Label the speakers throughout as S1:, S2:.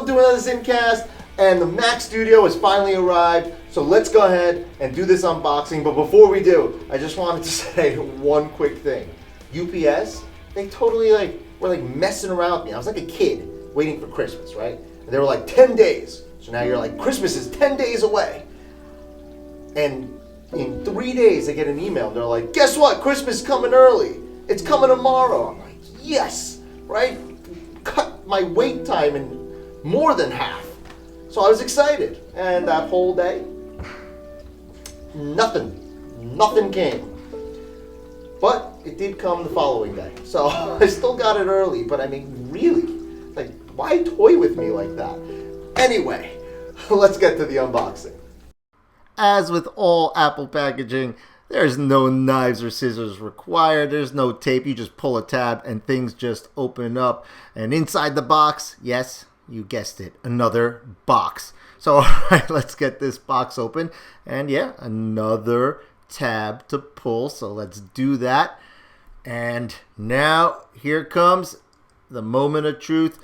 S1: do another Zimcast, and the Mac Studio has finally arrived. So let's go ahead and do this unboxing. But before we do, I just wanted to say one quick thing. UPS, they totally were messing around with me. I was like a kid waiting for Christmas, right? And they were like 10 days. So now you're like, Christmas is 10 days away. And in 3 days, I get an email. They're like, guess what? Christmas is coming early. It's coming tomorrow. I'm like, yes, right? Cut my wait time in more than half. So I was excited. And that whole day, nothing came. But it did come the following day. So I still got it early. But I mean, really, why toy with me like that? Anyway, let's get to the unboxing. As with all Apple packaging, there's no knives or scissors required. There's no tape. You just pull a tab and things just open up. And inside the box, yes, you guessed it, another box. So all right, let's get this box open. And yeah, another tab to pull. So let's do that. And now here comes the moment of truth.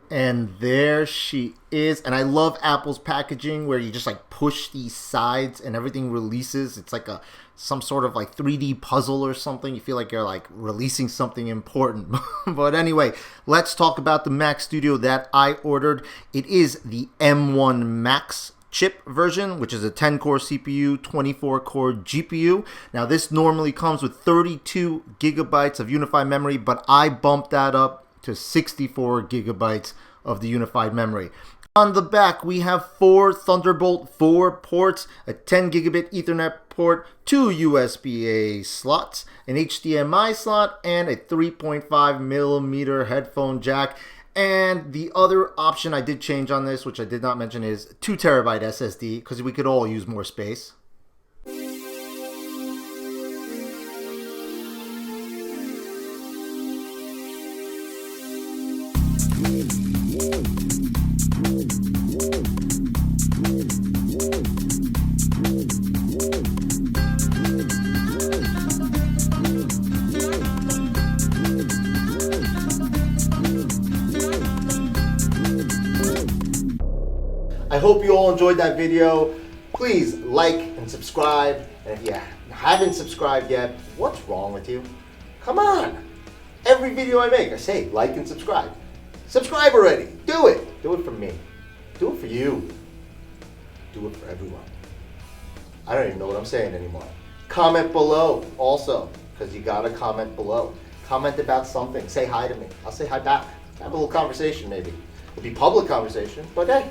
S1: And there she is. And I love Apple's packaging where you just push these sides and everything releases. It's like some sort of 3D puzzle or something. You feel like you're releasing something important. But anyway, let's talk about the Mac Studio that I ordered. It is the M1 Max chip version, which is a 10-core CPU, 24-core GPU. Now this normally comes with 32 gigabytes of unified memory, but I bumped that up to 64 gigabytes of the unified memory. On the back, we have 4 Thunderbolt 4 ports, a 10 gigabit Ethernet port, 2 USB-A slots, an HDMI slot, and a 3.5 millimeter headphone jack. And the other option I did change on this, which I did not mention, is 2 terabyte SSD, because we could all use more space. I hope you all enjoyed that video. Please like and subscribe. And if you haven't subscribed yet, what's wrong with you? Come on. Every video I make, I say like and subscribe. Subscribe already. Do it. Do it for me. Do it for you. Do it for everyone. I don't even know what I'm saying anymore. Comment below also, because you gotta comment below. Comment about something. Say hi to me. I'll say hi back. Have a little conversation maybe. It'll be public conversation, but hey.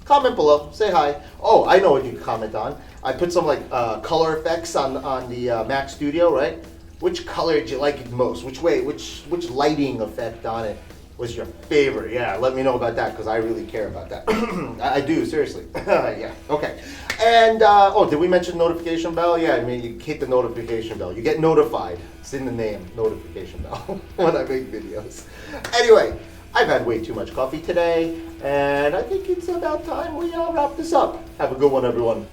S1: Comment below, say hi. Oh, I know what you can comment on. I put some color effects on the Mac Studio, right? Which color did you like it most? Which lighting effect on it was your favorite? Yeah, let me know about that because I really care about that. I do, seriously. Yeah, okay. And, oh, did we mention notification bell? Yeah, I mean, you hit the notification bell. You get notified. It's in the name, notification bell, when I make videos. Anyway. I've had way too much coffee today, and I think it's about time we wrap this up. Have a good one, everyone.